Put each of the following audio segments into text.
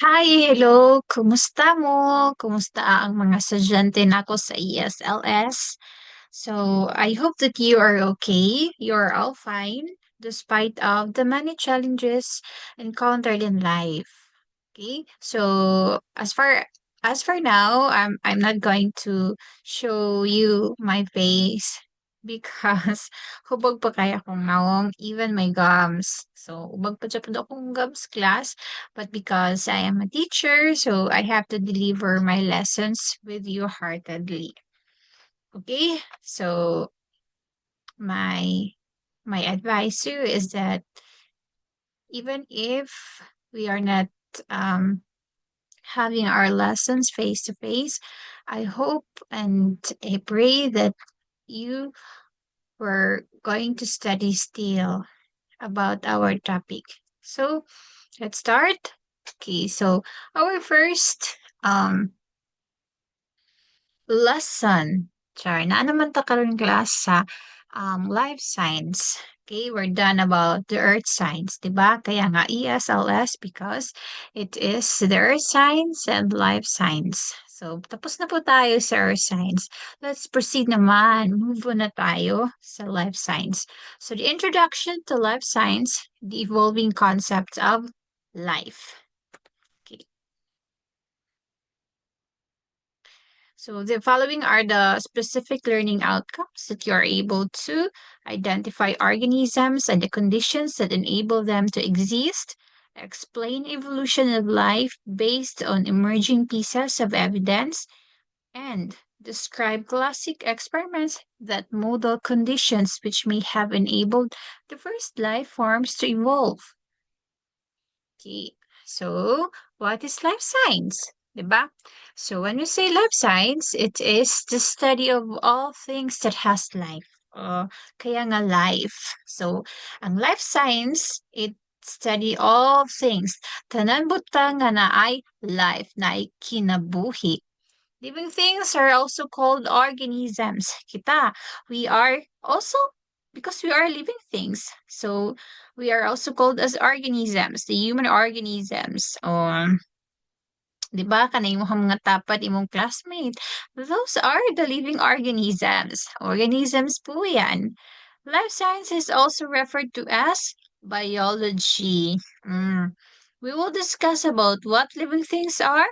Hi, hello. Kumusta mo? Kumusta ang mga estudyante nako sa ESLS? So, I hope that you are okay. You're all fine despite of the many challenges encountered in life. Okay? So, as for now, I'm not going to show you my face because hubog pa kaya akong nawong even my gums. So, hubog pa dyan po akong gums class. But because I am a teacher, so I have to deliver my lessons with you heartedly. Okay? So my my advice to you is that even if we are not um having our lessons face to face, I hope and I pray that you were going to study still about our topic. So let's start. Okay, so our first lesson. Char, na naman ta karon class sa life science. Okay, we're done about the earth science, 'di ba? Kaya nga ESLS because it is the earth science and life science. So, tapos na po tayo sa earth science. Let's proceed naman. Move on na tayo sa life science. So, the introduction to life science, the evolving concepts of life. Okay. So the following are the specific learning outcomes that you are able to identify organisms and the conditions that enable them to exist, explain evolution of life based on emerging pieces of evidence, and describe classic experiments that model conditions which may have enabled the first life forms to evolve. Okay, so what is life science? Diba? So when we say life science, it is the study of all things that has life. Kaya nga life. So, ang life science, it study all things. Tanan butang nga na ay life, na ay kinabuhi. Living things are also called organisms. Kita, we are also, because we are living things, so we are also called as organisms, the human organisms. Di ba, kanay mo mga tapat imong classmate. Those are the living organisms. Organisms po yan. Life science is also referred to as biology. We will discuss about what living things are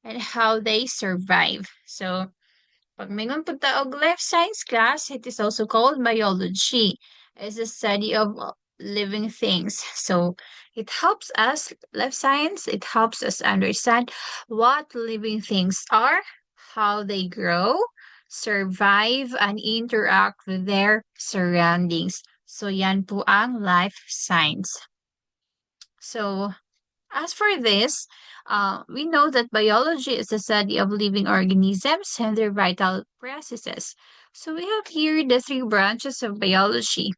and how they survive. So, pag mingon po ta og life science class, it is also called biology. It's the study of living things. So, it helps us, life science, it helps us understand what living things are, how they grow, survive, and interact with their surroundings. So, yan po ang life science. So, as for this, we know that biology is the study of living organisms and their vital processes. So we have here the three branches of biology: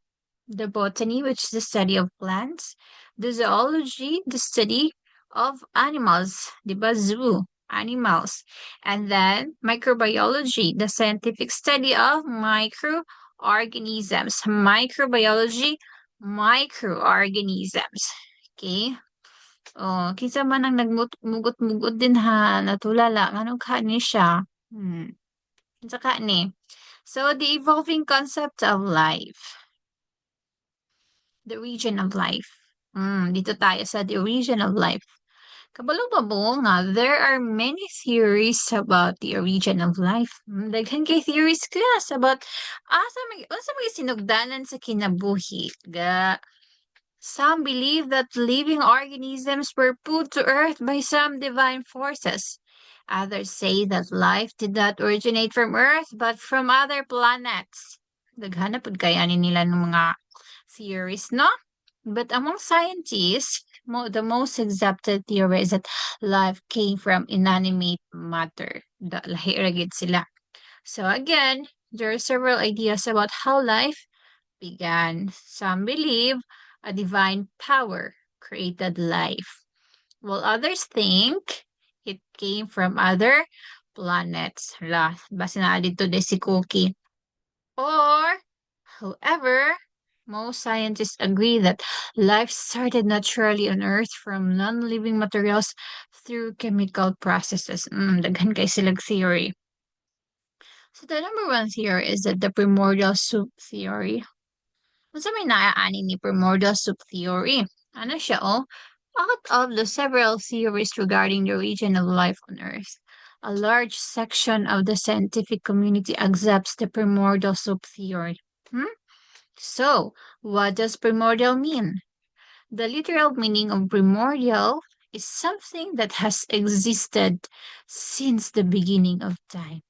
the botany, which is the study of plants; the zoology, the study of animals, the zoo, animals; and then microbiology, the scientific study of microorganisms. Microbiology, microorganisms. Okay. Oh, kinsa man ang nagmugot-mugot din ha, natulala, nganong ni siya? Kinsa ni? So, the evolving concept of life, the region of life. Dito tayo sa the region of life. Kabalo ba mo nga, there are many theories about the origin of life. Daghan kay theories class about asa may sinugdanan sa kinabuhi. Some believe that living organisms were put to earth by some divine forces. Others say that life did not originate from Earth but from other planets. Daghan pud kaya ni nila ng mga theories, no? But among scientists, the most accepted theory is that life came from inanimate matter. Lahi ra gid sila. So again, there are several ideas about how life began. Some believe a divine power created life, while others think it came from other planets. Basta na dito de si Cookie. Or, however, Most scientists agree that life started naturally on Earth from non-living materials through chemical processes. Daghan kay silang theory. So the number one theory is that the primordial soup theory. Kung sa may naaani ni primordial soup theory, ano siya out of the several theories regarding the origin of life on Earth, a large section of the scientific community accepts the primordial soup theory. So, what does primordial mean? The literal meaning of primordial is something that has existed since the beginning of time.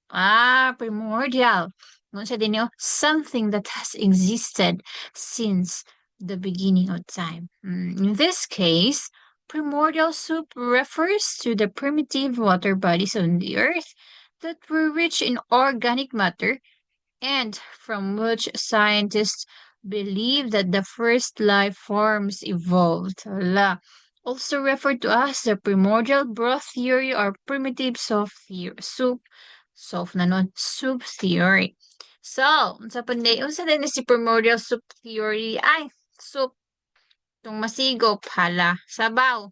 Primordial. Kung sa din something that has existed since the beginning of time. In this case, primordial soup refers to the primitive water bodies on the earth that were rich in organic matter and from which scientists believe that the first life forms evolved. Also referred to as the primordial broth theory or primitive soup theory. So, unsa din si primordial soup theory? Soup tong masigop hala, sabaw.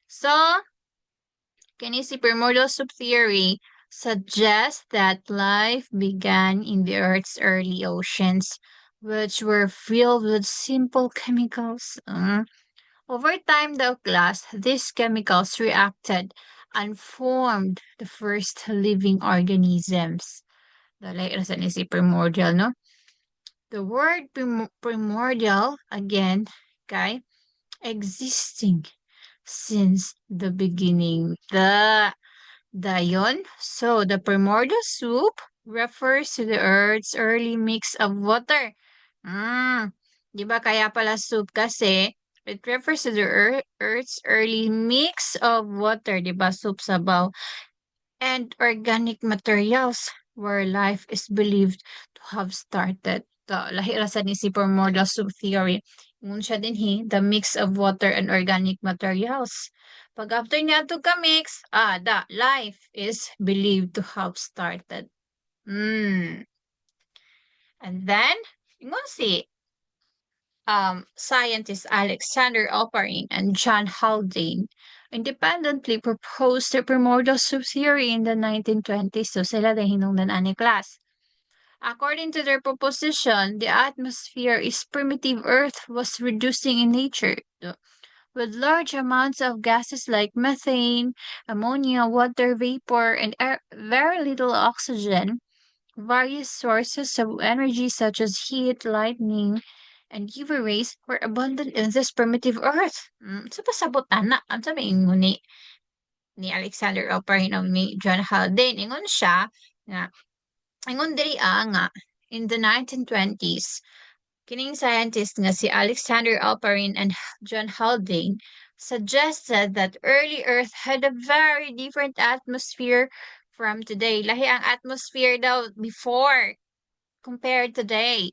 So, kini si primordial soup theory suggests that life began in the Earth's early oceans, which were filled with simple chemicals. Over time, though, class, these chemicals reacted and formed the first living organisms. Dali, rasa ni si primordial, no? The word primordial, again, kay, existing since the beginning. Dayon. So, the primordial soup refers to the Earth's early mix of water. Di ba kaya pala soup kasi it refers to the Earth's early mix of water, di ba? Soup, sabaw, and organic materials where life is believed to have started. Lahi ra sad ni si primordial soup theory. Ngun siya din the mix of water and organic materials. Pag after niya to ka-mix, the life is believed to have started. And then, ingon si scientists Alexander Oparin and John Haldane independently proposed the primordial soup theory in the 1920s. So sila din hinungdan ani class. According to their proposition, the atmosphere is primitive Earth was reducing in nature, with large amounts of gases like methane, ammonia, water vapor, and very little oxygen. Various sources of energy such as heat, lightning, and UV rays were abundant in this primitive Earth. Sa pasabot ana, ang sabi ni Alexander Oparin o ni John Haldane, ingon siya nga ingon diri nga in the 1920s, kining scientist nga si Alexander Oparin and John Haldane suggested that early Earth had a very different atmosphere from today. Lahi ang atmosphere daw before compared today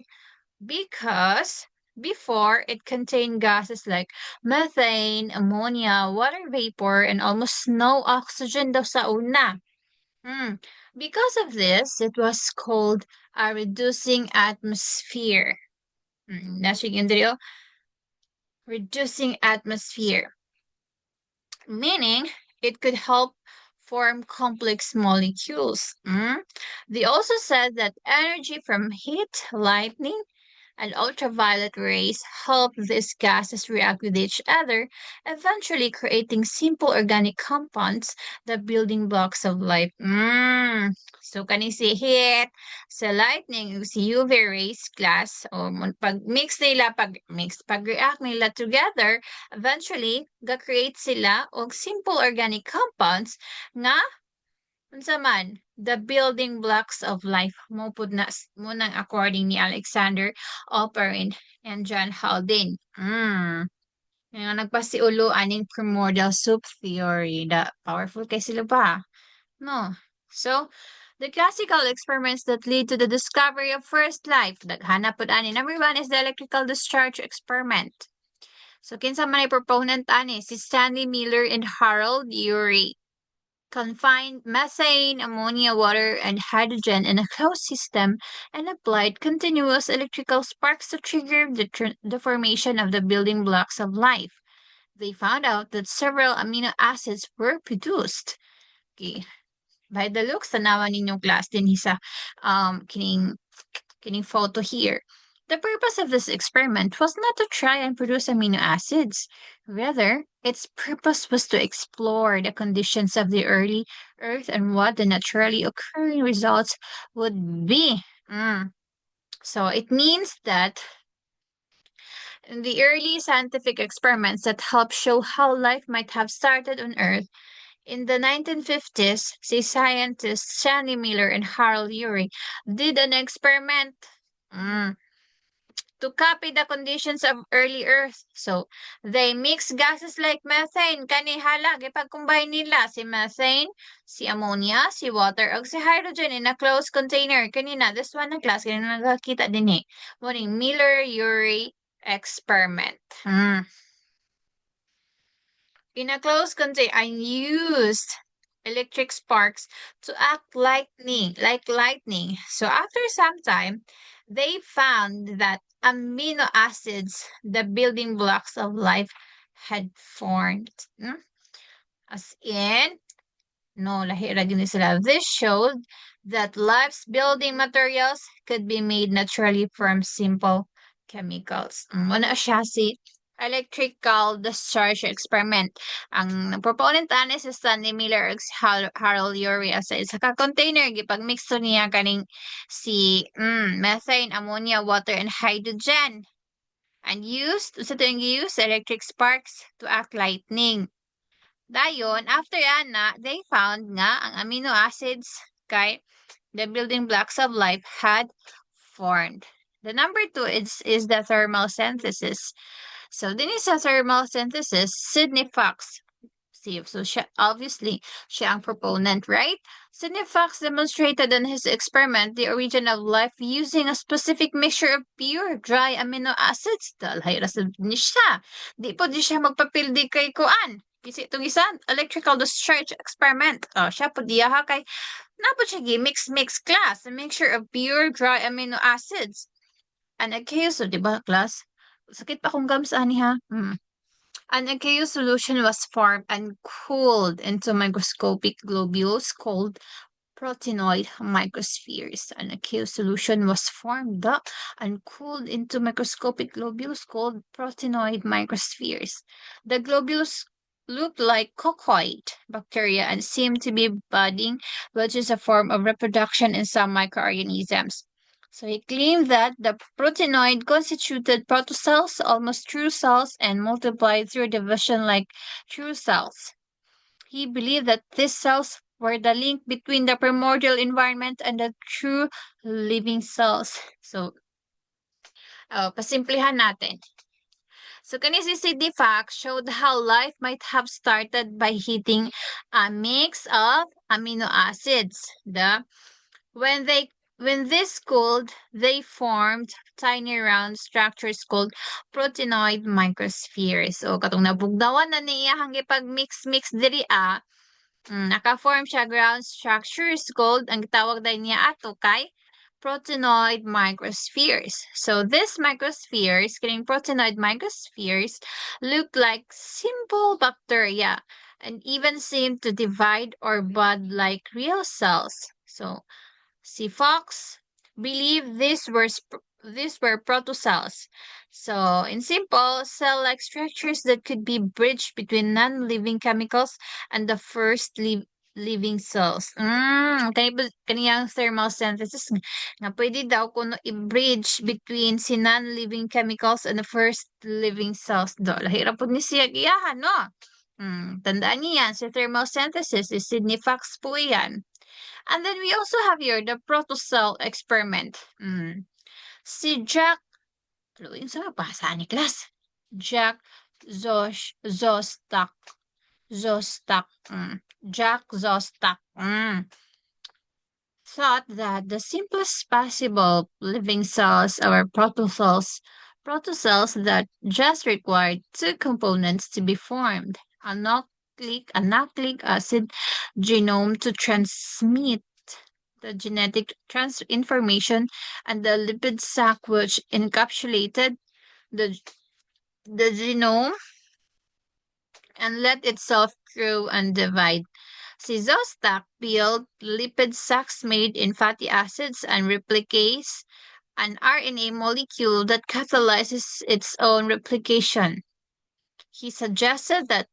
because before it contained gases like methane, ammonia, water vapor, and almost no oxygen daw sa una. Because of this, it was called a reducing atmosphere. Reducing atmosphere. Meaning, it could help form complex molecules. They also said that energy from heat, lightning, and ultraviolet rays help these gases react with each other, eventually creating simple organic compounds, the building blocks of life. So, kani si heat, sa lightning, si UV rays class, o pag pag-react nila together, eventually, ga-create sila og simple organic compounds nga unsa man, the building blocks of life mo pud na munang according ni Alexander Oparin and John Haldane. Nga nagpasiulo aning primordial soup theory. Da powerful kay sila ba? No. So, the classical experiments that lead to the discovery of first life, daghana pud ani. Number one is the electrical discharge experiment. So, kinsa man ay proponent ani? Si Stanley Miller and Harold Urey. confined methane, ammonia, water, and hydrogen in a closed system, and applied continuous electrical sparks to trigger the formation of the building blocks of life. They found out that several amino acids were produced. Okay. By the looks, tanawan ninyong class din sa kining photo here. The purpose of this experiment was not to try and produce amino acids. Rather, its purpose was to explore the conditions of the early Earth and what the naturally occurring results would be. So it means that the early scientific experiments that helped show how life might have started on Earth in the 1950s, scientists Shani Miller and Harold Urey did an experiment to copy the conditions of early Earth. So, they mix gases like methane. Kanihala, ipag-combine nila si methane, si ammonia, si water, o si hydrogen in a closed container. Kanina, this one na class, kanina nakakita din eh. Morning Miller-Urey experiment. In a closed container, I used electric sparks to act like lightning. So after some time, they found that amino acids, the building blocks of life, had formed. As in, no, lahira gini sila. This showed that life's building materials could be made naturally from simple chemicals. Muna siya si electrical discharge experiment. Ang proponent ani si Stanley Miller ug si Harold Urey sa isa ka container gipag-mix to niya kaning si methane, ammonia, water, and hydrogen. And used sa tuwing use electric sparks to act lightning. Dayon, after ana, they found nga ang amino acids kay the building blocks of life had formed. The number two is the thermal synthesis. So, din sa thermal synthesis, Sidney Fox. See, so obviously, siya ang proponent, right? Sidney Fox demonstrated in his experiment the origin of life using a specific mixture of pure dry amino acids. Dalhay rasad ni siya. Di po di siya magpapildi kay kuan. Kasi itong isang electrical discharge experiment. Siya po diya kay napod siya mix class, a mixture of pure dry amino acids. And aqueous, di ba, class? Sakit pa kung gamsaan niya. An aqueous solution was formed and cooled into microscopic globules called proteinoid microspheres. An aqueous solution was formed and cooled into microscopic globules called proteinoid microspheres. The globules look like coccoid bacteria and seem to be budding, which is a form of reproduction in some microorganisms. So he claimed that the proteinoid constituted protocells, almost true cells, and multiplied through division like true cells. He believed that these cells were the link between the primordial environment and the true living cells. So, pasimplihan natin. So, kani si C.D. Fox showed how life might have started by heating a mix of amino acids. When this cooled, they formed tiny round structures called proteinoid microspheres. So, katong nabugdawan na niya hanggang pag mix diri naka-form siya ground structures called, ang tawag dahil niya ato kay proteinoid microspheres. So, these microspheres, kining proteinoid microspheres, look like simple bacteria and even seem to divide or bud like real cells. So, si Fox believed these were protocells. So, in simple, cell-like structures that could be bridged between non-living chemicals and the first living cells. Kaniyang thermal synthesis nga pwede daw kuno i-bridge between si non-living chemicals and the first living cells. Lahirap po ni siya iyahan, no? Tandaan niyo yan, si thermal synthesis is Sidney Fox po yan. And then we also have here the protocell experiment. Si Jack, ano yung sa basa ni class? Jack Szostak. Jack Szostak. Thought that the simplest possible living cells are protocells that just required two components to be formed, a nucleic acid genome to transmit the genetic information, and the lipid sac which encapsulated the the genome and let itself grow and divide. Sizostat built lipid sacs made in fatty acids and replicates an RNA molecule that catalyzes its own replication. He suggested that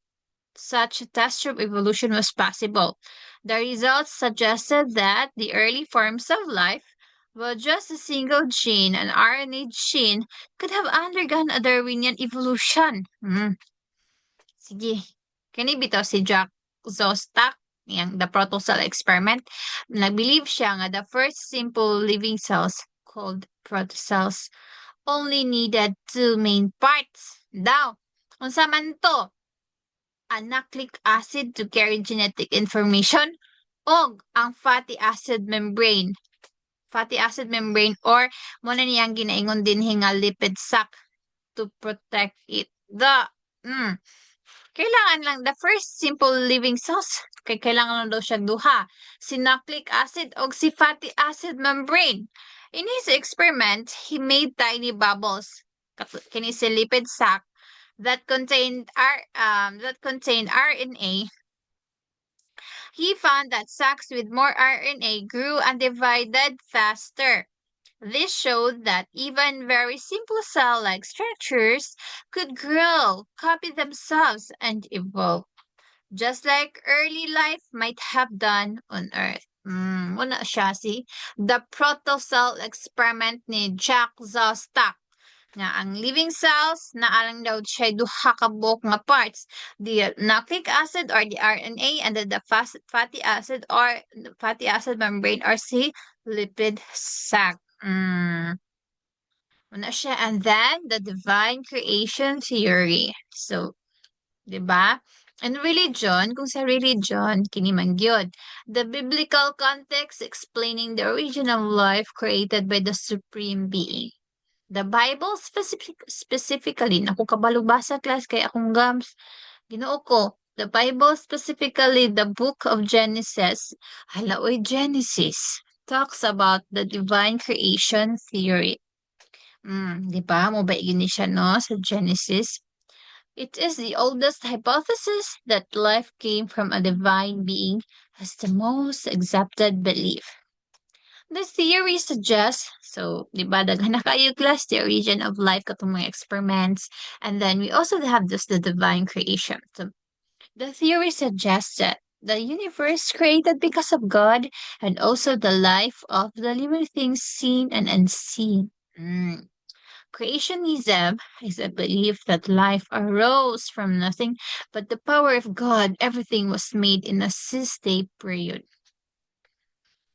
such a test tube evolution was possible. The results suggested that the early forms of life, well, just a single gene, an RNA gene, could have undergone a Darwinian evolution. Sige. Kani bitaw si Jack Szostak, yang the protocell experiment. Nag-believe siya nga the first simple living cells called protocells only needed two main parts. Daw, unsa man to? A nucleic acid to carry genetic information o ang fatty acid membrane. Fatty acid membrane or mo na niyang ginaingon din hinga lipid sac to protect it. Kailangan lang the first simple living cells kay kailangan lang daw siya duha, si nucleic acid o si fatty acid membrane. In his experiment, he made tiny bubbles kini si lipid sac that contained RNA. He found that sacs with more RNA grew and divided faster. This showed that even very simple cell-like structures could grow, copy themselves, and evolve, just like early life might have done on Earth. Una siya si The Protocell Experiment ni Jack Szostak nga ang living cells naalang daw siya duha ka buok nga parts, the nucleic acid or the RNA, and the fatty acid or the fatty acid membrane or si lipid sac. Una siya. And then the divine creation theory. So, 'di ba? And religion, kung sa religion, kini man gyud, the biblical context explaining the origin of life created by the supreme being. The Bible specifically, naku kabalo basa class kay akong gams, Ginoo ko, the Bible specifically the book of Genesis, hala oy Genesis, talks about the divine creation theory. Di ba? Mo ba ni siya no sa Genesis? It is the oldest hypothesis that life came from a divine being as the most accepted belief. The theory suggests, so, di ba, daghan na kayo class, the origin of life katong mga experiments, and then we also have this, the divine creation. So, the theory suggests that the universe created because of God and also the life of the living things seen and unseen. Creationism is a belief that life arose from nothing but the power of God. Everything was made in a 6-day period.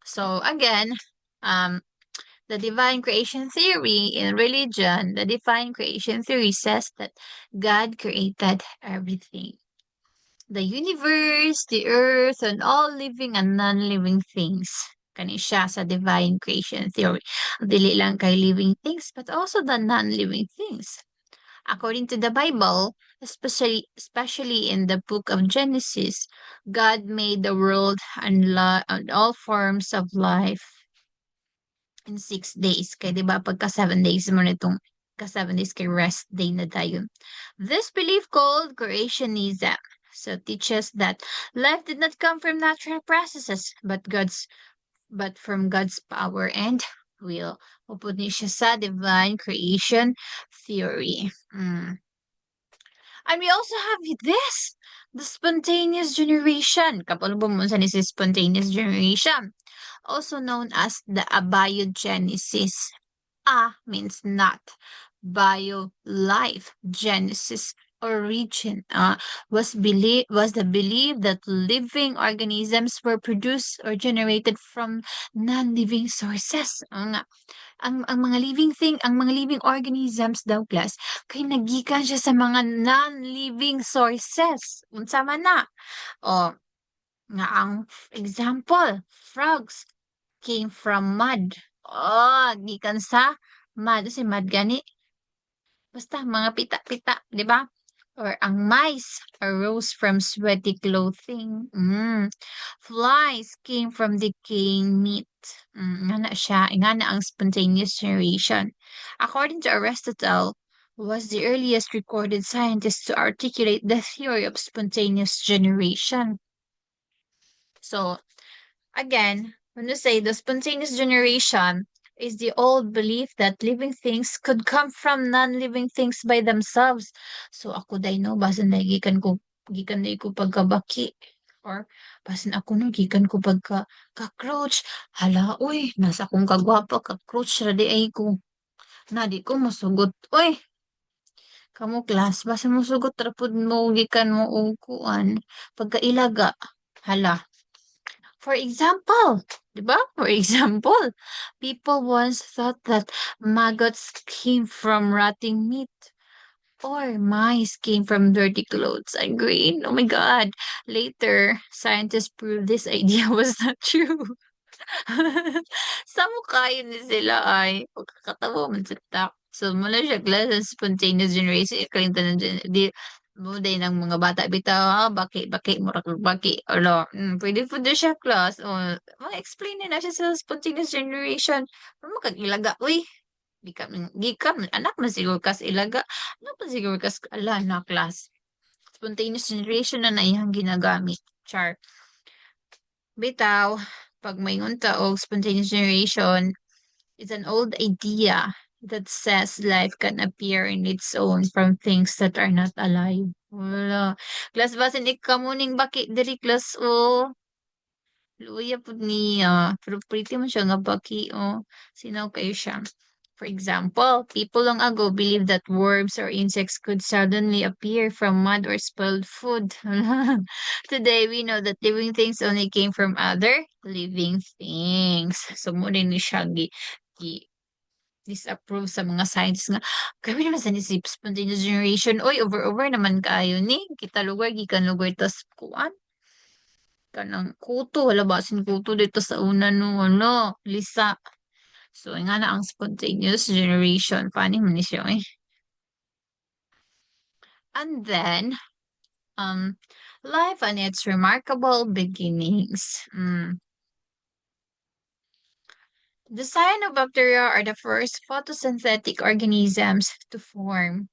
So again, the divine creation theory in religion, the divine creation theory says that God created everything. The universe, the earth, and all living and non-living things. Kani siya sa divine creation theory. Dili lang kay living things, but also the non-living things. According to the Bible, especially in the book of Genesis, God made the world and all forms of life in 6 days. Kaya di ba pagka 7 days mo nitong 7 days kay rest day na tayo. This belief called creationism so teaches that life did not come from natural processes but from God's power and will. Upod ni siya sa divine creation theory. And we also have this, the spontaneous generation. Kapalubong mo sa ni spontaneous generation, also known as the abiogenesis. A means not. Bio, life. Genesis, origin. Was the belief that living organisms were produced or generated from non-living sources. Ang mga living organisms daw class kay nagikan siya sa mga non-living sources. Unsa man na? O nga ang example, frogs came from mud. Gikan sa mud. Si mud gani. Basta mga pita-pita, di ba? Or ang mice arose from sweaty clothing. Flies came from decaying meat. Nga na siya, nga na ang spontaneous generation. According to Aristotle, was the earliest recorded scientist to articulate the theory of spontaneous generation. So, again, when you say the spontaneous generation is the old belief that living things could come from non-living things by themselves. So ako day no, basin na gikan na ko pagkabaki. Or basin ako no, gikan ko pagka cockroach. Hala, uy, nasa akong kagwapa, cockroach ra di ay ko. Na di ko masugot. Uy, kamo class, basin mo sugot rapod mo, gikan mo og kuan. Pagkailaga. Hala, for example, 'di ba? For example, people once thought that maggots came from rotting meat or mice came from dirty clothes. Agreed. Oh my God. Later, scientists proved this idea was not true. Sa mukha yun ni sila ay pagkakatawa man sa tak. So, mula siya class ng spontaneous generation, kalimtan ng di mo day ng mga bata bitaw, baki, mura kag baki. Ala, pwede po din siya class. O, explain na siya sa spontaneous generation. Pero mo kag ilaga, uy, di ka, anak man siguro kas ilaga. Anak man siguro kas, ala na class. Spontaneous generation na iyang ginagamit. Char. Bitaw, pag maingon ta og spontaneous generation, it's an old idea that says life can appear in its own from things that are not alive. Wala. Class basin ikamuning baki diri class o. Luya pud niya. Pero pretty mo siya nga baki o. Sinaw kayo siya. For example, people long ago believed that worms or insects could suddenly appear from mud or spilled food. Today, we know that living things only came from other living things. So, muna ni siya disapprove sa mga scientists nga. Grabe naman sa nisip, spontaneous generation. Oy, over naman kayo ni. Kita lugar, gikan lugar, tas kuan. Kanang kuto, wala ba sin kuto dito sa una no, ano, lisa. So, nga na ang spontaneous generation. Paano mo ni siya eh? And then, life and its remarkable beginnings. The cyanobacteria are the first photosynthetic organisms to form.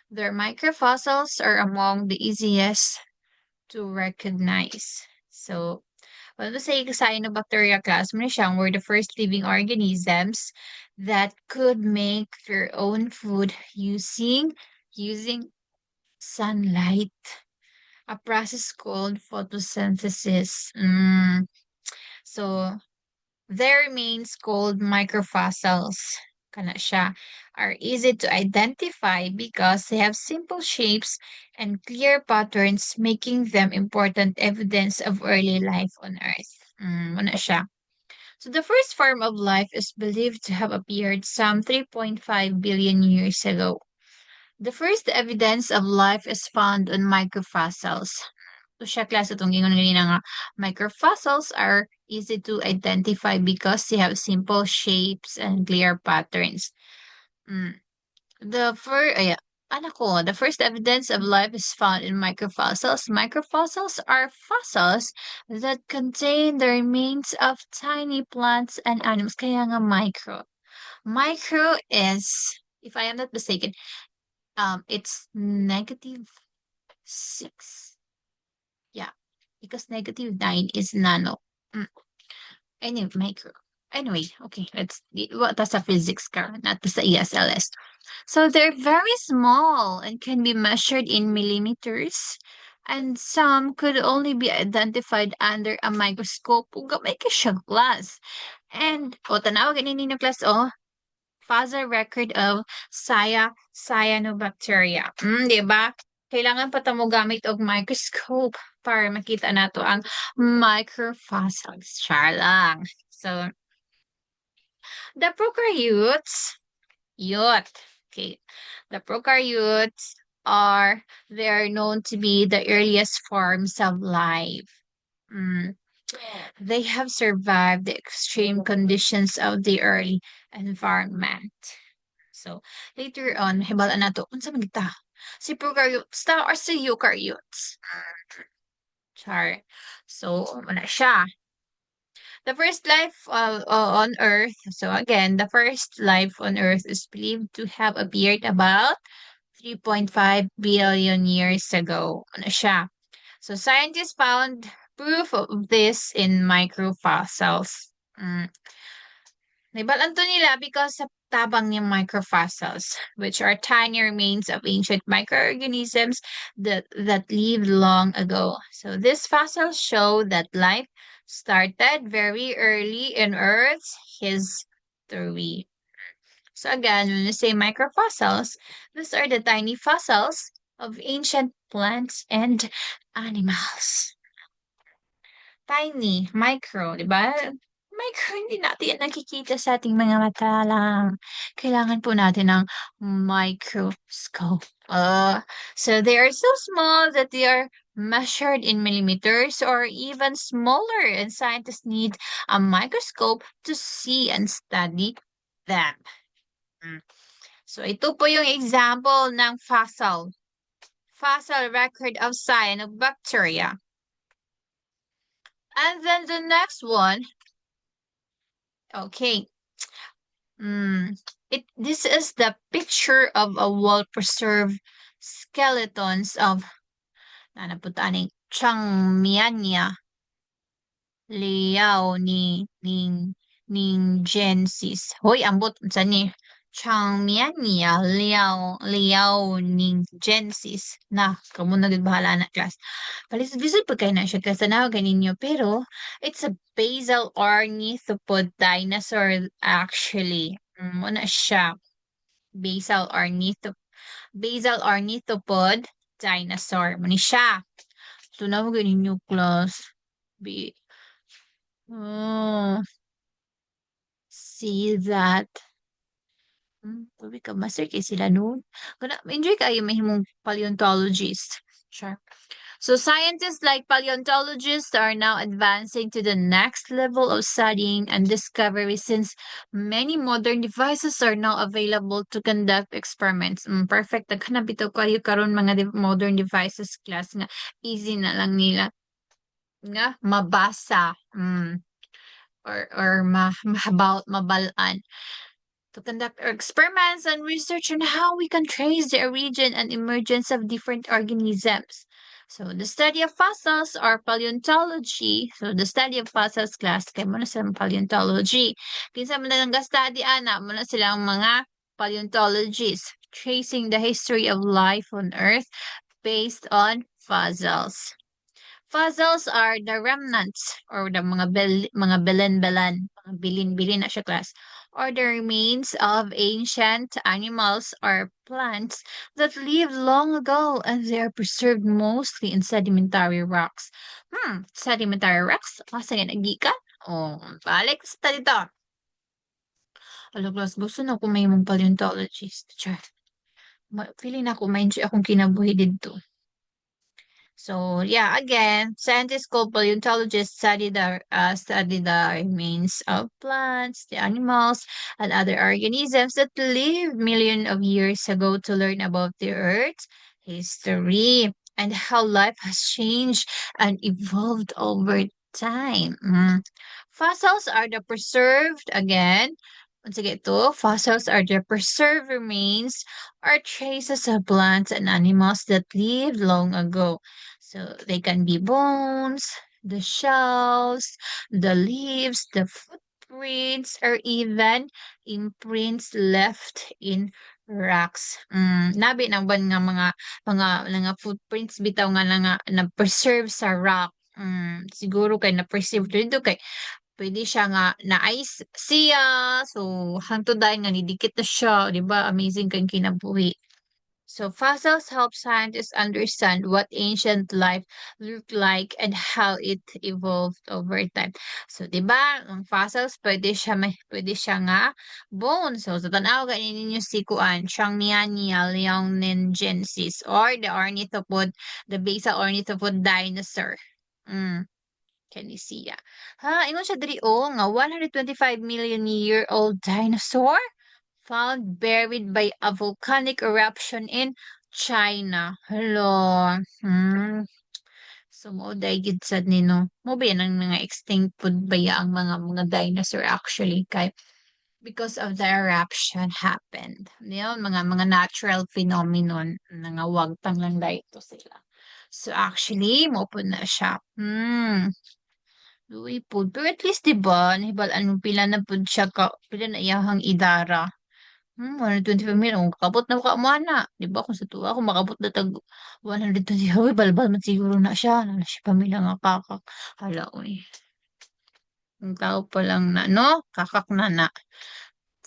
Their microfossils are among the easiest to recognize. So, when we say cyanobacteria class, muna siyang were the first living organisms that could make their own food using sunlight, a process called photosynthesis. So, their remains called microfossils kana siya, are easy to identify because they have simple shapes and clear patterns, making them important evidence of early life on Earth. Muna siya. So the first form of life is believed to have appeared some 3.5 billion years ago. The first evidence of life is found on microfossils. So siya klase itong ingon ganina nga microfossils are easy to identify because they have simple shapes and clear patterns. The first, the first evidence of life is found in microfossils. Microfossils are fossils that contain the remains of tiny plants and animals. Kaya nga micro. Micro is, if I am not mistaken, it's -6. Yeah, because -9 is nano. Anyway, micro. Anyway, okay, that's a physics car, not the ESLS. So they're very small and can be measured in millimeters. And some could only be identified under a microscope. Kung gamay ka siya class. And, tanawa ganinin yung class, fossil record of cyanobacteria. Di ba? Kailangan pa mo gamit og microscope para makita nato ang microfossils. Char lang. So, the prokaryotes, okay, the prokaryotes they are known to be the earliest forms of life. They have survived the extreme conditions of the early environment. So, later on, hibalaan nato, unsa man kita? Si prokaryotes ta or si eukaryotes? Char. So, wala siya. The first life on Earth, so again, the first life on Earth is believed to have appeared about 3.5 billion years ago. Ano siya? So scientists found proof of this in microfossils. Mm. Naibalan to nila because sa tabang ng microfossils, which are tiny remains of ancient microorganisms that lived long ago. So these fossils show that life started very early in Earth's history. So again, when we say microfossils, these are the tiny fossils of ancient plants and animals. Tiny, micro, di ba? Micro, hindi natin yan nakikita sa ating mga mata lang. Kailangan po natin ng microscope. So they are so small that they are measured in millimeters or even smaller, and scientists need a microscope to see and study them. Mm. So ito po yung example ng fossil. Fossil record of cyanobacteria. And then the next one, okay. This is the picture of a well-preserved skeletons of nanapuntaning Changmianya Liao Ninggensis. Hoy, ambot sa ni Changmianya Liao Ninggensis. Na, kamo na gid bahala na class. Palisod-lisod pa kayo na siya kasi tanaw ninyo. Pero, it's a basal ornithopod dinosaur actually. Muna siya. Basal ornithopod dinosaur. Muna siya. Tanaw ninyo class. Oh, see that. Sabi ka, master kay sila noon. Enjoy kayo mahimong paleontologist. Sure. So scientists like paleontologists are now advancing to the next level of studying and discovery since many modern devices are now available to conduct experiments. Perfect. Naghanap ito kayo karon mga modern devices class nga easy na lang nila nga mabasa. Or mabalaan to conduct experiments and research on how we can trace the origin and emergence of different organisms. So the study of fossils or paleontology. So the study of fossils class kay mo na silang paleontology. Kinsa man lang study ana mo na silang mga paleontologists tracing the history of life on Earth based on fossils. Fossils are the remnants or the mga belen-belen, mga bilin-bilin na siya class, or the remains of ancient animals or plants that lived long ago and they are preserved mostly in sedimentary rocks. Sedimentary rocks? Asa yan nagikan? Oh, balik sa dito. Hello, class. Gusto na ako may mong paleontologist. Char. Feeling na ako ma-enjoy akong kinabuhi dito. So yeah, again, scientists called paleontologists study the remains of plants, the animals, and other organisms that lived millions of years ago to learn about the Earth's history and how life has changed and evolved over time. Fossils are the preserved again. Once again, fossils are the preserved remains or traces of plants and animals that lived long ago. So they can be bones, the shells, the leaves, the footprints, or even imprints left in rocks. Nabi nang ban nga mga footprints bitaw nga na preserve sa rock. Siguro kay na preserve dito kay pwede siya nga na-ice siya. So, hangtod dahil nga nidikit na siya. Di ba? Amazing kang kinabuhi. So, fossils help scientists understand what ancient life looked like and how it evolved over time. So, di ba? Ang fossils, pwede siya nga bone. So, sa tanaw, ganin ninyo si Kuan, Changmiania leonengensis or the ornithopod, the basal ornithopod dinosaur. Canicia. Ingon siya diri nga 125 million year old dinosaur found buried by a volcanic eruption in China. Hello. So, mo dahil gid sad ni no. Mo ba yan ang mga extinct food ba ya ang mga dinosaur actually kay because of the eruption happened. Yun, mga natural phenomenon nga wagtang lang dahito sila. So actually, mo po na siya. Luwi po. Pero at least, di ba, nahibalaan mo pila na po siya pila na iyahang idara. 125 million. Kung kakabot na ka mo na. Di ba, kung sa tuwa, kung makabot na tag 125, balbal man siguro na siya. Nala siya pamilya nga kakak. Hala, uy. Ang tao pa lang na, no? Kakak na na.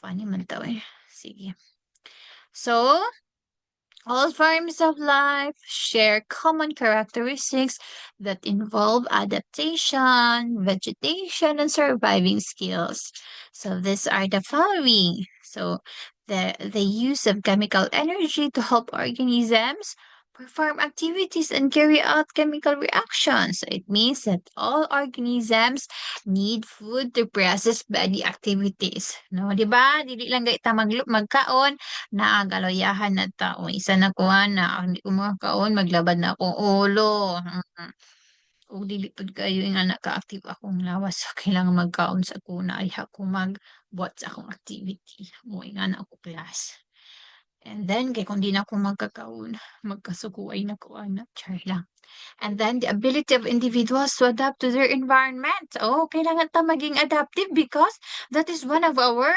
Funny man tao eh. Sige. So, all forms of life share common characteristics that involve adaptation, vegetation, and surviving skills. So these are the following. So the use of chemical energy to help organisms perform activities and carry out chemical reactions. So it means that all organisms need food to process body activities. No, di ba? Dili lang gayta magkaon naagaloyahan na tao. Isa na kuha na. Hindi ko makakaon, maglabad na akong ulo. Ug dili pud kayo nga naka-active akong lawas. So, kailangan magkaon sa kuna. Ay ako magbuhat sa akong activity. Mo nga na ako class. And then, kay kung di na ako magkakaon, magkasukuay na ko na. Char lang. And then the ability of individuals to adapt to their environment. Oh, kailangan ta maging adaptive because that is one of our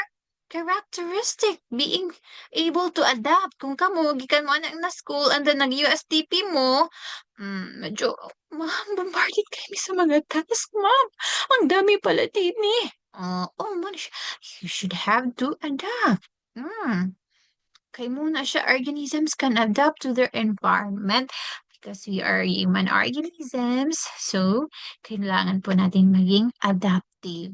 characteristic, being able to adapt. Kung kamo, gikan mo anak na school and then nag-USTP mo, medyo, ma'am, bombarded kayo sa mga task, ma'am. Ang dami pala din eh. Oh, man, you should have to adapt. Kay muna siya, organisms can adapt to their environment because we are human organisms. So, kailangan po natin maging adaptive.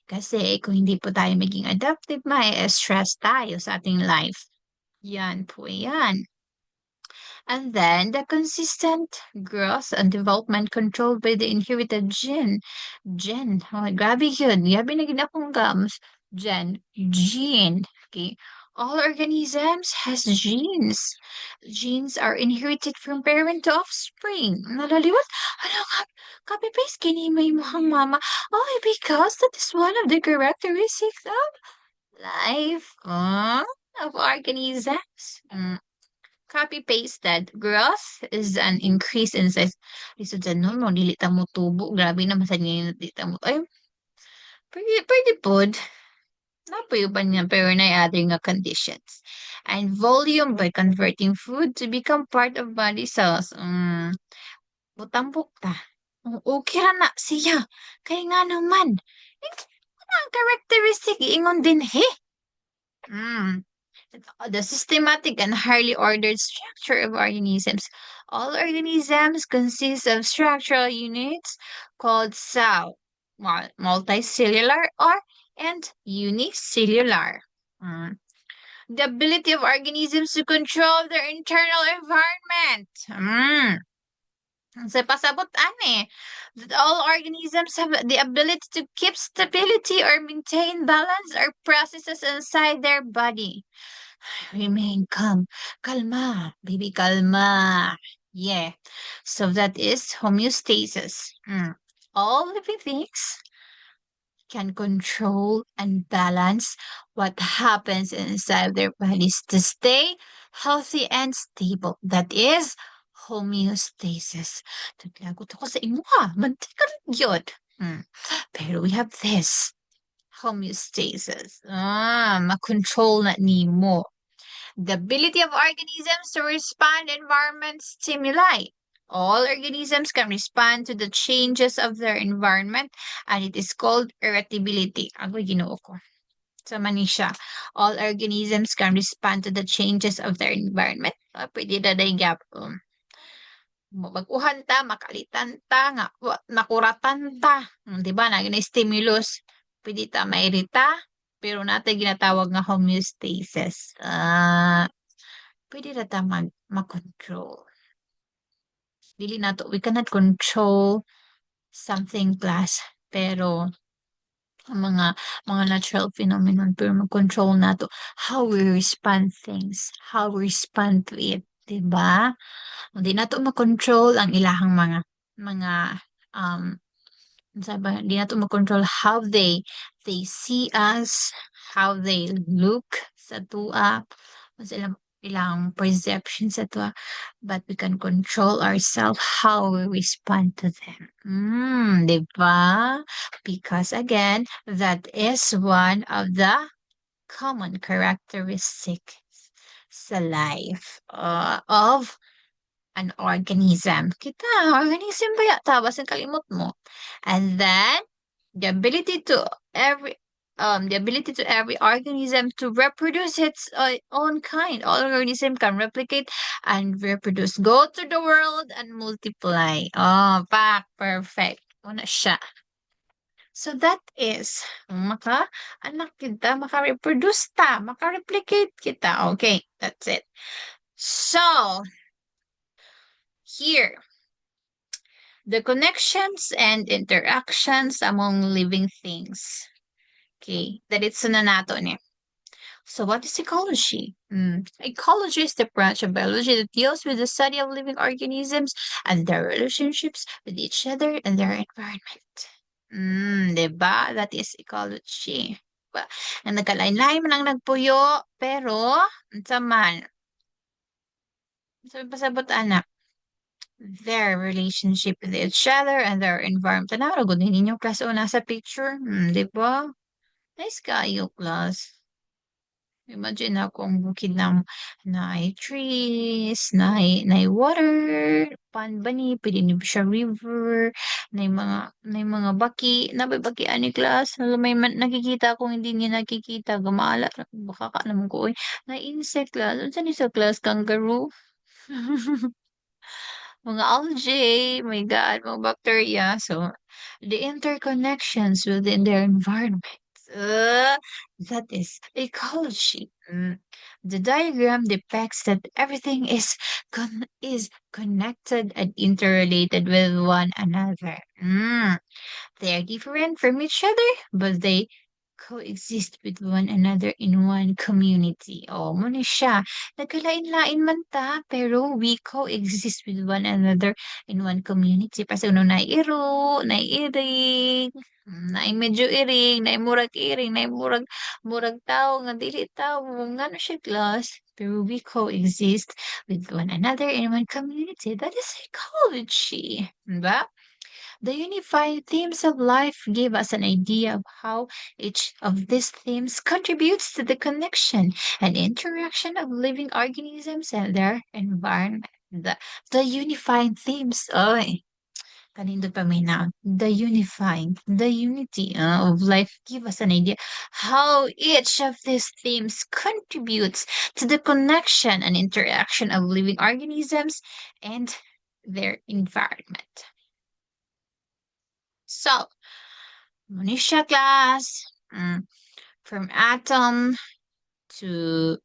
Kasi kung hindi po tayo maging adaptive, may stress tayo sa ating life. Yan po yan. And then the consistent growth and development controlled by the inherited gene. Gene. Oh, grabe yun. Grabe na akong gums. Gene. Okay. All organisms has genes. Genes are inherited from parent to offspring. Nalaliwat? Ano ka? Copy-paste kini may mukhang mama. Oh, because that is one of the characteristics of life. Of organisms. Copy-pasted. Growth is an increase in size. Lisod sa nun mo, dili ta mo tubo. Grabe naman sa ngayon, dili ta mo. Ay, pwede pod. Napayuban niya, pero na other nga conditions. And volume by converting food to become part of body cells. Butambok ta. Okay ra na siya. Kaya nga naman. Ang characteristic, ingon din, he. The systematic and highly ordered structure of organisms. All organisms consist of structural units called cell, multicellular or and unicellular. The ability of organisms to control their internal environment. Sa pasabot ani, that all organisms have the ability to keep stability or maintain balance or processes inside their body. Remain calm. Kalma, baby, kalma. Yeah. So that is homeostasis. All living things can control and balance what happens inside their bodies to stay healthy and stable. That is homeostasis. Tutlagot ako sa imo ha. Mantika rin yun. Pero we have this. Homeostasis. Ma-control na nimo. The ability of organisms to respond to environment stimuli. All organisms can respond to the changes of their environment and it is called irritability. Ako ginoo ko. Sa manisha, all organisms can respond to the changes of their environment. Pwede na day gap. Mabaguhan ta, makalitan ta, nga, nakuratan ta. Di ba? Stimulus. Pwede ta mairita, pero natin ginatawag nga homeostasis. Pwede na ta mag-control. Dili na to, we cannot control something class, pero ang mga natural phenomenon pero mag-control nato how we respond things, how we respond to it, 'di ba? Hindi nato makontrol ang ilahang mga um unsa ba, di nato makontrol how they see us, how they look sa tua, sa ilang perception sa tua, but we can control ourselves how we respond to them. Di ba? Because again, that is one of the common characteristics sa life of an organism. Kita, organism ba yata? Basin kalimot mo. And then, the ability to every the ability to every organism to reproduce its own kind. All organism can replicate and reproduce. Go to the world and multiply. Oh, back perfect. Una siya. So that is anak kita, maka-reproduce ta, maka-replicate kita. Okay, that's it. So, here, the connections and interactions among living things. Okay, diretso na nato ni. So what is ecology? Ecology is the branch of biology that deals with the study of living organisms and their relationships with each other and their environment. Diba? That is ecology. Diba? Ang nagkalain-lain man ang nagpuyo, pero, unsa man, sabi pasabot anak, their relationship with each other and their environment. Tanaw, good ninyo class o nasa picture. Diba? Nice kayo, class. Imagine ako ang bukid na trees, na water, pan ba ni, pwede ni siya river, na mga baki, na ba baki ani class, may nakikita kung hindi niya nakikita, gamala, baka ka naman ko, oy, na insect class, unsa ni sa class, kangaroo? Mga algae, my God, mga bacteria. So, the interconnections within their environment. That is ecology. The diagram depicts that everything is connected and interrelated with one another. They are different from each other, but they coexist with one another in one community. Oh, mo ni siya. Nagkalain-lain man ta, pero we coexist with one another in one community. Kasi uno na iro, na iring, na medyo iring, na murag iring, na murag tao, nga dili tao, nga no siya class. Pero we coexist with one another in one community. That is ecology. Diba? The unifying themes of life give us an idea of how each of these themes contributes to the connection and interaction of living organisms and their environment. The unifying themes, oy, kanindot pa may noun. The unity of life give us an idea how each of these themes contributes to the connection and interaction of living organisms and their environment. So, Monisha class, from atom to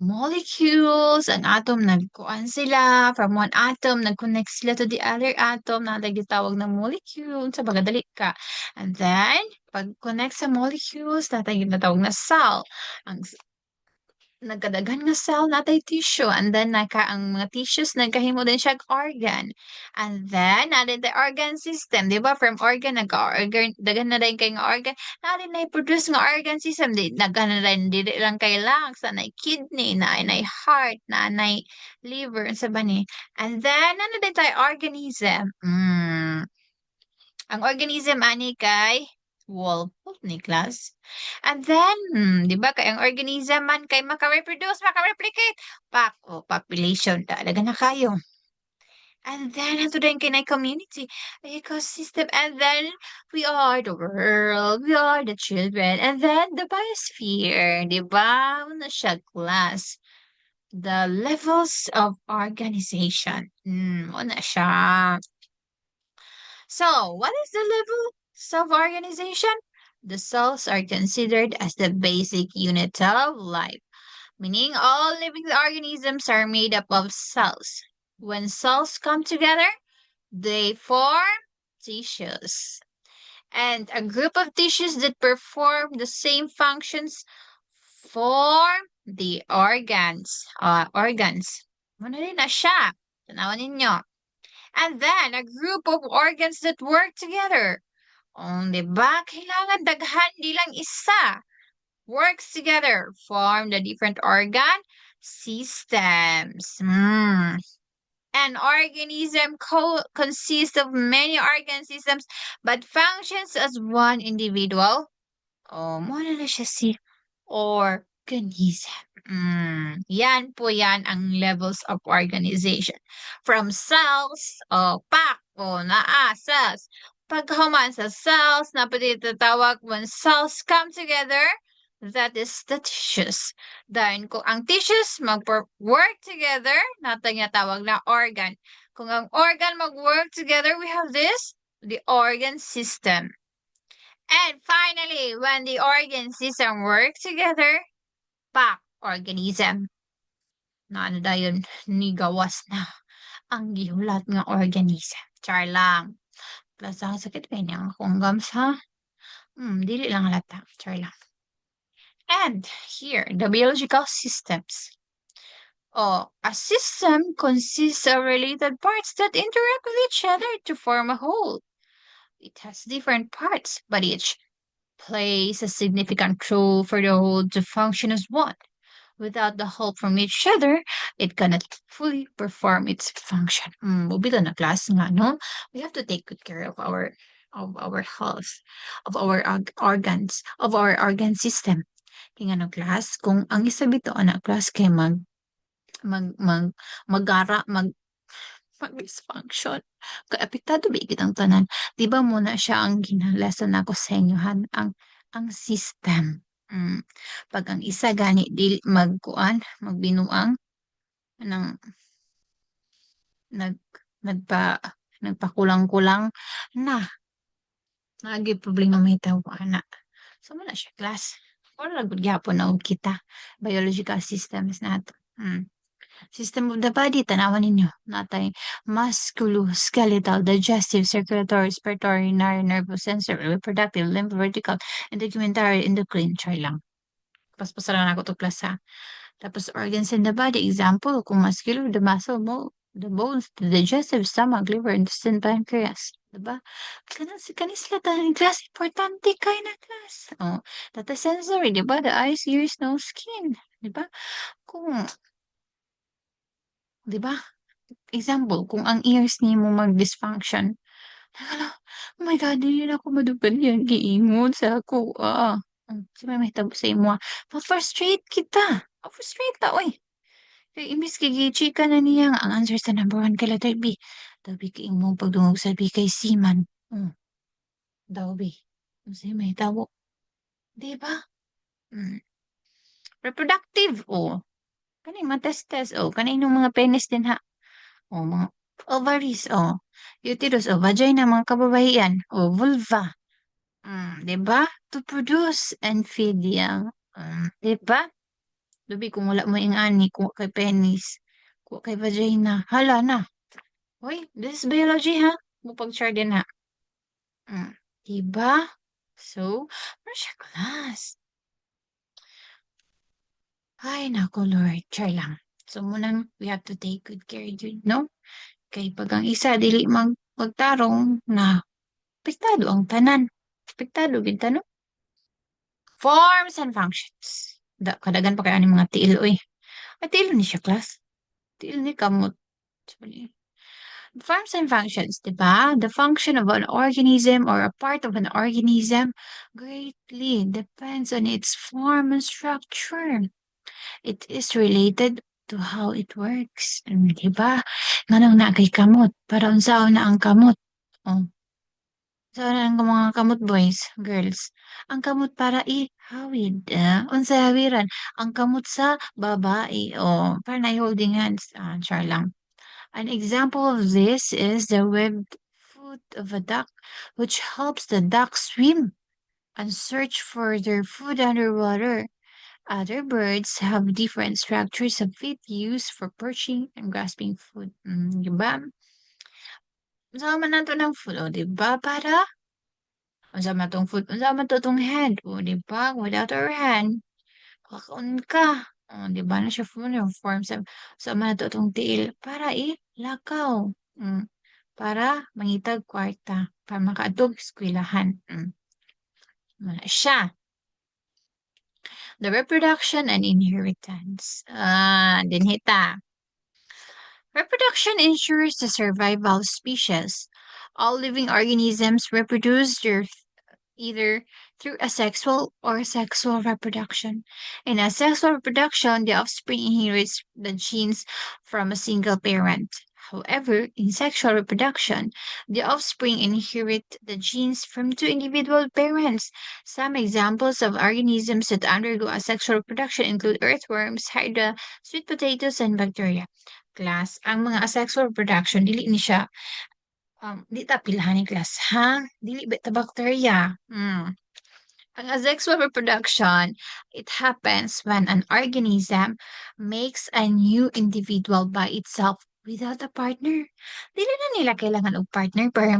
molecules, ang atom nagkuan sila, from one atom nag-connect sila to the other atom na gitawag ng molecule, sa bagadali ka. And then, pag connect sa molecules, natawag na cell. Ang nagkadaghan nga cell natay tissue and then ang mga tissues nagkahimo din siya organ and then natin the organ system, di ba, from organ nagka-organ daghan na rin kay nga organ natin na produce nga organ system, di daghan na rin dili lang kay lungs, nay kidney, nay heart, nay liver sa bani, and then ano din tayo organism. Ang organism ani kay wall ni class. And then, di ba kay ang organism man kay maka-reproduce, maka-replicate. Population talaga na kayo. And then, ato din kinay community, ecosystem, and then we are the world, we are the children, and then the biosphere, di ba? Ano siya class? The levels of organization. Ano siya? So, what is the level of organization? The cells are considered as the basic unit of life, meaning all living organisms are made up of cells. When cells come together, they form tissues. And a group of tissues that perform the same functions form the organs. Organs. Ano rin na siya? Tanawan ninyo. And then, a group of organs that work together. Di ba? Kailangan daghan, di lang isa. Works together, form the different organ systems. An organism consists of many organ systems but functions as one individual. Mo na siya si organism. Yan po yan ang levels of organization. From cells, cells. Pagkahuman sa cells, na tawag when cells come together, that is the tissues. Then, kung ang tissues mag-work together, natin tawag na organ. Kung ang organ mag-work together, we have this, the organ system. And finally, when the organ system work together, organism. Na ano dayon, ni gawas na ang gihulat nga organism. Char lang. Plus, ang sakit kayo niya akong gums, ha? Dili lang halata. Char lang. And here, the biological systems. A system consists of related parts that interact with each other to form a whole. It has different parts, but each plays a significant role for the whole to function as one. Without the help from each other, it cannot fully perform its function. Bubito na class nga, no? We have to take good care of our health, of our organs, of our organ system. Kaya ano class, kung ang isa bito na class kay magara, mag-dysfunction. Kaya apektado ba kitang tanan? Di ba muna siya ang ginalasan ako sa inyohan, ang system. Pag ang isa gani di magbinuang ng nag nagpa nagpakulang-kulang na nagi problema may tawo ana. So mo na siya class. Wala gud gyapon na og kita biological systems nato. System of the body, tanawan ninyo. Natay musculoskeletal, digestive, circulatory, respiratory, nervous, sensory, reproductive, lymphatic, integumentary, endocrine. Try lang. Paspasa lang ako to class ha. Tapos organs in the body, example, kung muscular, the muscle, the bones, the digestive, stomach, liver, intestine, pancreas. Diba? Kanis sila tayo class, importante kayo na class. Data sensory, diba? The eyes, ears, nose, skin. Diba? Kung 'Di ba? Example, kung ang ears nimo mag-dysfunction, hala, oh my God, dili na ako maduggan yang giingon sa ako, Sa may mahitabo sa imo, ma-frustrate kita, ma-frustrate ta oy. Kay imbis kay gi-chika na niya nga ang answer sa number one kay letter B, daw B kay imong pagdungog sa B kay seaman, daw B, unsay mahitabo, 'di ba? Hmm, reproductive, kaning mga testes, kaninong mga penis din ha. Mga ovaries, uterus, vagina, mga kababaihan, vulva. 'Di ba? To produce and feed yang, 'di ba? Labi kung wala mo ingani, kuha kay penis, kuha kay vagina, hala na. Hoy, this is biology ha. Mupag-char din ha. 'Di ba? So, ano siya class? Ay, naku Lord, char lang. So, munang we have to take good care, yun, no? Kay pag ang isa dili magtarong na apektado ang tanan. Apektado gid ta no? Forms and functions. Kadagan pa kay ani mga tiil oy. Ay tiil ni siya class. Tiil ni kamot. Sorry. Forms and functions, di ba? The function of an organism or a part of an organism greatly depends on its form and structure. It is related to how it works. Di ba? Nganong na kay kamot. Para unsaon na ang kamot. So, ang mga kamot boys, girls, ang kamot para ihawid. Unsay hawiran? Ang kamot sa babae. Para na holding hands. Char lang. An example of this is the webbed foot of a duck, which helps the duck swim and search for their food underwater. Other birds have different structures of feet used for perching and grasping food. Diba? Sama man nato ng food, diba? Para Unsa man 'tong food, unsa man 'to 'tong hand, oh, 'di ba? Without our hand, kakaon ka. Oh, 'di ba na siya form sa man nato 'tong tiil para lakaw. Para mangitag kwarta, para makaadtog eskwelahan. Mao siya. The reproduction and inheritance. Dinhi ta. Reproduction ensures the survival of species. All living organisms reproduce either through asexual or sexual reproduction. In asexual reproduction, the offspring inherits the genes from a single parent. However, in sexual reproduction, the offspring inherit the genes from two individual parents. Some examples of organisms that undergo asexual reproduction include earthworms, hydra, sweet potatoes, and bacteria. Class, ang mga asexual reproduction, dili ni siya di ta pilhaning class, ha? Dili ba ta bacteria? Ang asexual reproduction, it happens when an organism makes a new individual by itself without a partner. Dili na nila kailangan og partner para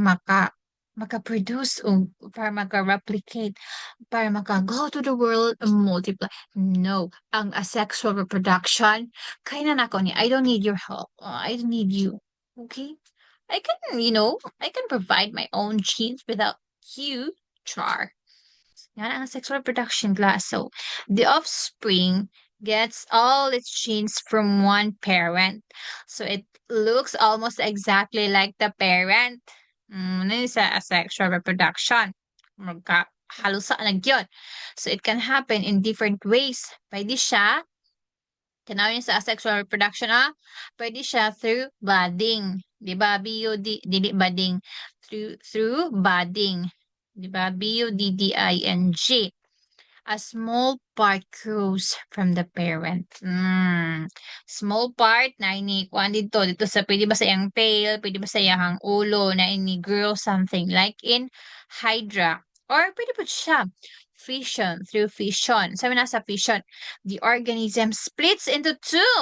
maka-produce o para maka-replicate, para maka-go to the world and multiply. No, ang asexual reproduction, kaya na nako ni, I don't need your help. I don't need you. Okay? I can provide my own genes without you, Char. Yan ang sexual reproduction class. So, the offspring gets all its genes from one parent. So, it looks almost exactly like the parent. Ano yung sa asexual reproduction? Halusa na yun. So, it can happen in different ways. Pwede siya, kanawin sa asexual reproduction, pwede siya through budding. Diba? Dili budding. Through budding. Diba? Budding. A small part grows from the parent. Small part na ini kuan dito sa pwede ba sa iyang tail, pwede ba sa iyang ulo na ini grow something like in hydra, or pwede po siya through fission. Sabi na sa fission, the organism splits into two.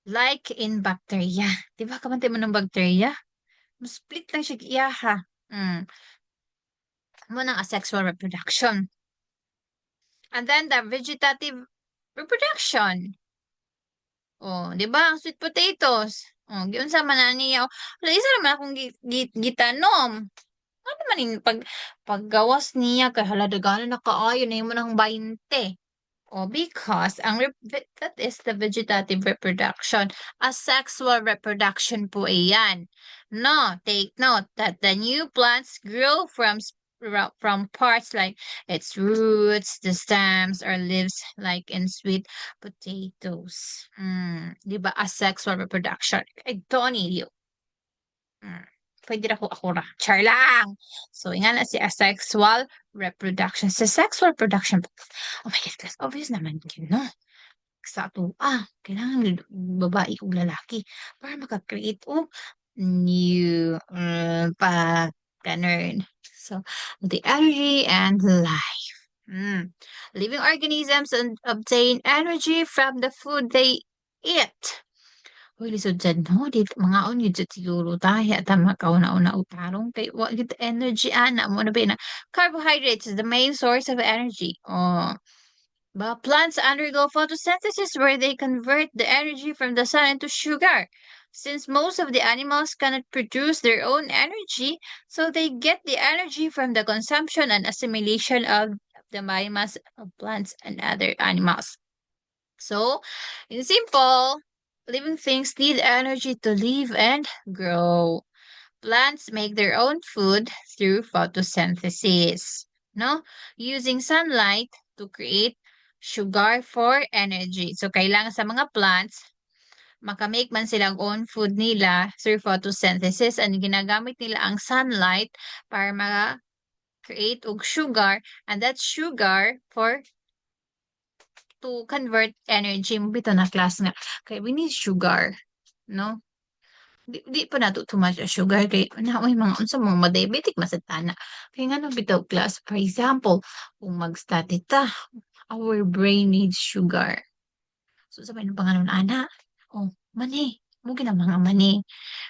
Like in bacteria. Di ba kamantay mo ng bacteria? Split lang siya iyaha. Mo ng asexual reproduction. And then the vegetative reproduction. Oh, 'di ba? Ang sweet potatoes. Oh, giunsa man na niya. Wala isa naman akong gitanom. Ano man yung paggawas niya kay hala daghan na kaayo na mo ng 20. Oh, because that is the vegetative reproduction. Asexual reproduction po iyan. No, take note that the new plants grow from parts like its roots, the stems, or leaves like in sweet potatoes. Di ba? Asexual reproduction. I don't need you. Pwede na ako ra. Char lang. So, nga na si asexual reproduction. Sa sexual reproduction, oh my God, class, obvious naman yun, no? Sa ato, kailangan babae o lalaki para maka-create o new pattern. So, the energy and life. Living organisms obtain energy from the food they eat. Uy, lisod dyan, no? Mga on yun dyan siguro tayo at makauna-una utarong kay wa gid energy ana mo na ba na carbohydrates is the main source of energy. Oh, but plants undergo photosynthesis where they convert the energy from the sun into sugar. Since most of the animals cannot produce their own energy, so they get the energy from the consumption and assimilation of the biomass of plants and other animals. So, in simple, living things need energy to live and grow. Plants make their own food through photosynthesis, no? Using sunlight to create sugar for energy. So, kailangan sa mga plants, makamake man silang own food nila through photosynthesis and ginagamit nila ang sunlight para create og sugar, and that sugar to convert energy mo bito na class nga kay we need sugar, no? Di pa nato too much sugar kay naoy mga unsa mga diabetic masatana kay nga no bitaw class, for example kung mag-study ta, our brain needs sugar. So sabay ng pangalan ana, mani mo gina mga mani,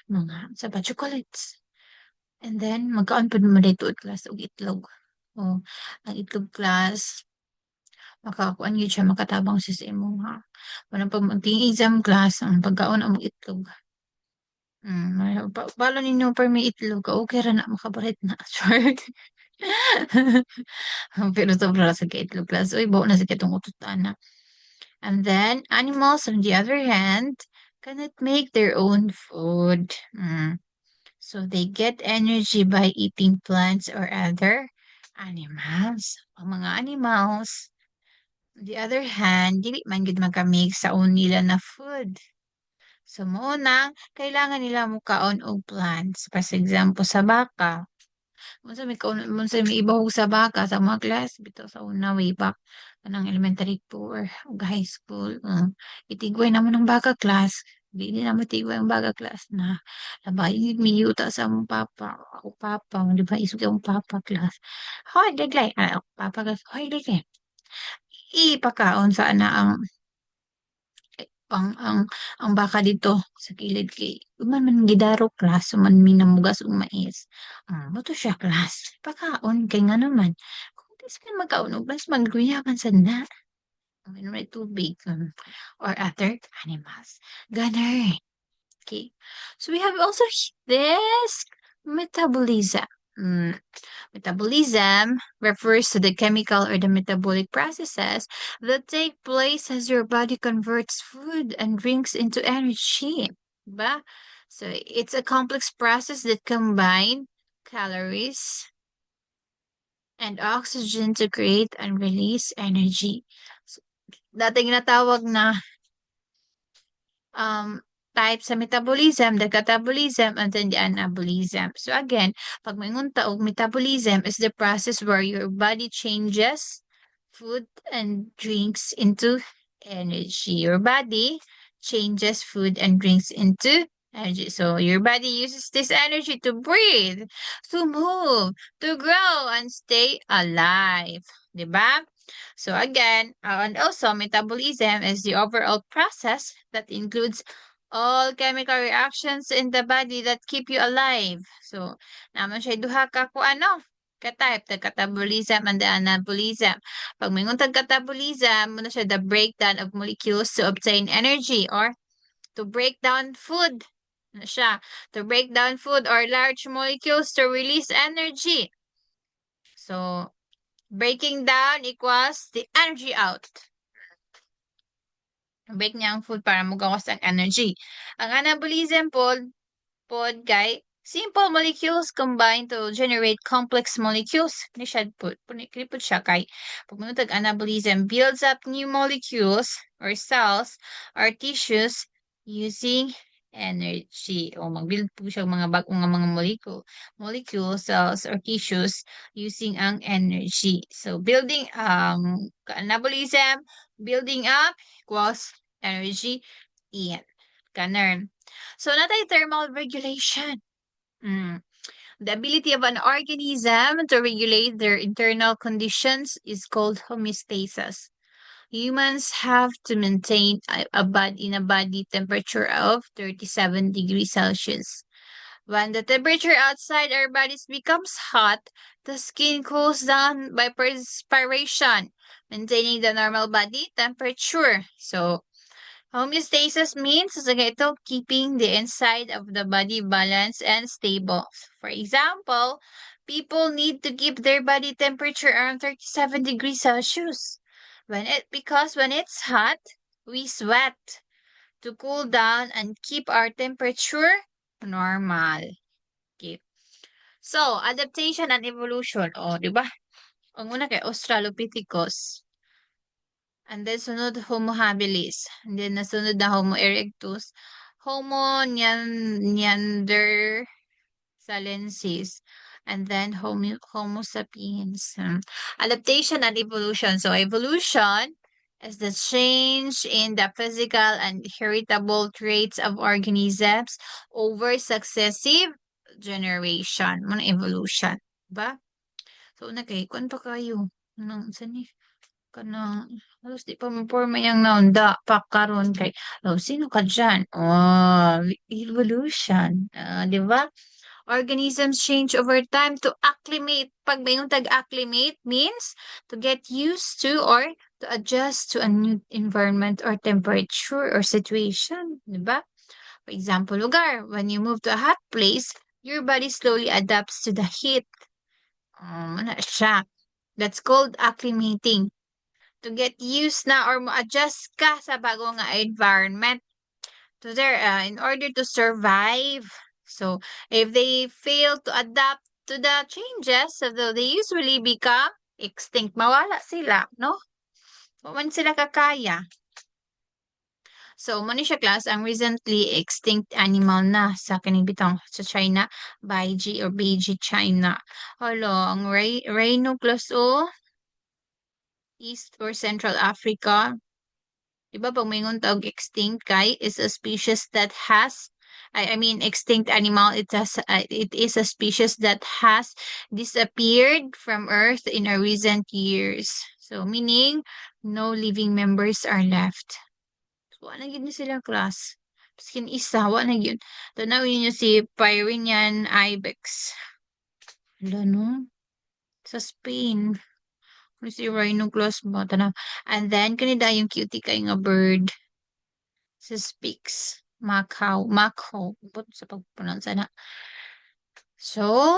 mga sa ba chocolates, And then magkaon pud mo dayto class og itlog. Oh, ang itlog class makakuan gyud siya makatabang siya sa imuha. Manang pag magting exam class ang pagkaon amo itlog. Balo ninyo per may itlog ka okay ra na makabarit na. Sure. Pero sobra sa itlog class. Uy, bawa na sa kitong ututan na. And then animals on the other hand cannot make their own food. So they get energy by eating plants or other animals. Ang mga animals, on the other hand, dili man gid makamig sa own nila na food. So muna, kailangan nila mukaon og plants. For example, sa baka. Unsa may ibahog sa baka sa mga class bitaw sa una way back kanang elementary 4 ug high school. Itigway naman ng baka class. Di na matigway ang baka class na labayon yun miyuta sa among papa. Ako papa, di ba isog yung papa class. Hoy, deglay. Ako papa class. Hoy, deglay. Ipakaon sa na ang ang baka dito sa kilid kay man man gidaro class man minamugas og mais. Moto siya class. Pakaon kay nga naman. Kung di sila magkaon og mas magluyakan sa na. Uminom na tubig or other animals. Ganun. Okay. So we have also this metabolism. Mm. Metabolism refers to the chemical or the metabolic processes that take place as your body converts food and drinks into energy. Diba? So it's a complex process that combine calories and oxygen to create and release energy. So, dating natawag na um, type sa metabolism, the catabolism, and then the anabolism. So again, pag maingon ta og metabolism is the process where your body changes food and drinks into energy. Your body changes food and drinks into energy. So your body uses this energy to breathe, to move, to grow, and stay alive. Diba? So again, and also metabolism is the overall process that includes all chemical reactions in the body that keep you alive. So, naman siya duha ka ko ano, ka-type, the catabolism and the anabolism. Pag may nguntag catabolism, muna siya the breakdown of molecules to obtain energy or to break down food. Ano siya? To break down food or large molecules to release energy. So, breaking down equals the energy out. Break niya ang food para magawas ang energy. Ang anabolism pod kay simple molecules combine to generate complex molecules. Ni siya po siya kay pagmunutag anabolism builds up new molecules or cells or tissues using energy. O mag-build po siya mga bagong mga molecules, cells, or tissues using ang energy. So building anabolism, building up equals energy in. Ganun. So, natay thermal regulation. The ability of an organism to regulate their internal conditions is called homeostasis. Humans have to maintain a body temperature of 37 degrees Celsius. When the temperature outside our bodies becomes hot, the skin cools down by perspiration, maintaining the normal body temperature. So, homeostasis means ito, keeping the inside of the body balanced and stable. For example, people need to keep their body temperature around 37 degrees Celsius. Because when it's hot, we sweat to cool down and keep our temperature normal. Okay. So, adaptation and evolution. Di ba? Ang una kay Australopithecus. And then sunod Homo habilis. And then nasunod na Homo erectus. Homo neanderthalensis. And then Homo sapiens. Adaptation and evolution. So evolution is the change in the physical and heritable traits of organisms over successive generation. Muna evolution. Ba? So, una kay, kung pa kayo? Saan ni? Kanang halos di pa maporma yang noun da pa karon kay sino ka dyan? Evolution. Di ba? Organisms change over time to acclimate. Pag may tag-acclimate means to get used to or to adjust to a new environment or temperature or situation. Diba? For example, lugar. When you move to a hot place, your body slowly adapts to the heat. Ano siya? That's called acclimating. To get used na or ma-adjust ka sa bagong nga environment to in order to survive. So, if they fail to adapt to the changes, so they usually become extinct. Mawala sila, no? Kung sila kakaya. So, mo siya class ang recently extinct animal na sa kanibitang sa China, Baiji or Beiji China. Hala, ang rhinoceros o East or Central Africa. Diba pag may tawag extinct kay is a species that has I mean extinct animal it is a species that has disappeared from Earth in a recent years. So meaning no living members are left. So wala yun sila class. Skin isa, wala yun. Tanawin niyo si Pyrenean ibex. Wala no? Sa Spain. Si rhinoceros mo, tanaw. And then, kanida yung cutie kay nga bird. Speaks Macau, but sa pagpronounce na. So,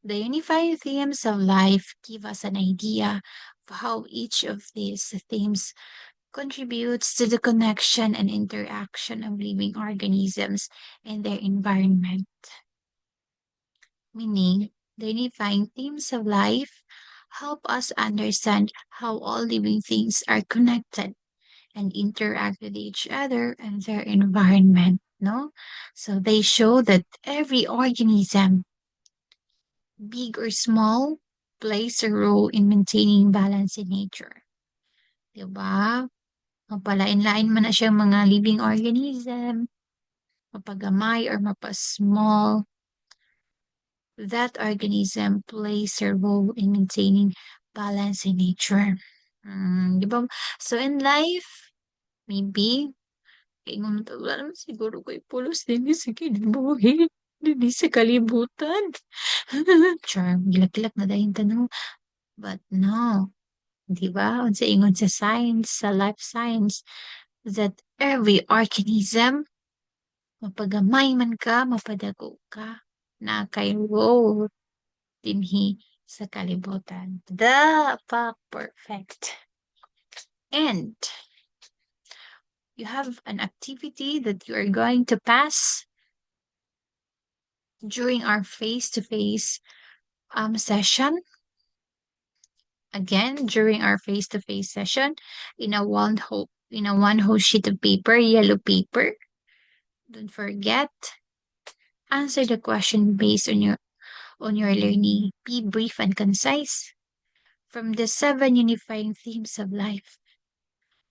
the unifying themes of life give us an idea of how each of these themes contributes to the connection and interaction of living organisms and their environment. Meaning, the unifying themes of life help us understand how all living things are connected and interact with each other and their environment, no? So they show that every organism, big or small, plays a role in maintaining balance in nature. Diba? Mapalain-lain man na siyang mga living organism, mapagamay or mapasmall, that organism plays a role in maintaining balance in nature. Diba? So in life, maybe ingon ta wala naman siguro ko'y pulos dinhi sa kinabuhi, dinhi sa kalibutan. Char, gilak-gilak na dahil tanong. But no, di ba? Unsa ingon sa science, sa life science, that every organism, mapagamay man ka, mapadago ka, na kay role dinhi sa kalibutan. The perfect. And you have an activity that you are going to pass during our face-to-face session. Again, during our face-to-face session, in a one whole sheet of paper, yellow paper. Don't forget, answer the question based on your learning. Be brief and concise. From the 7 unifying themes of life,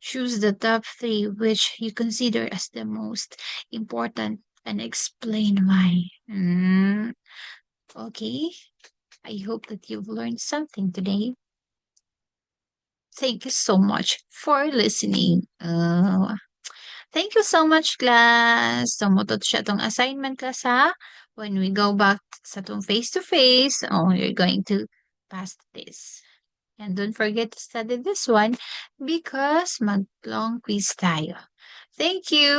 choose the top 3 which you consider as the most important and explain why. Okay, I hope that you've learned something today. Thank you so much for listening. Thank you so much, class. So, mutot siya tong assignment, class, ha? When we go back sa tong face-to-face, you're going to pass this. And don't forget to study this one because mag-long quiz tayo. Thank you!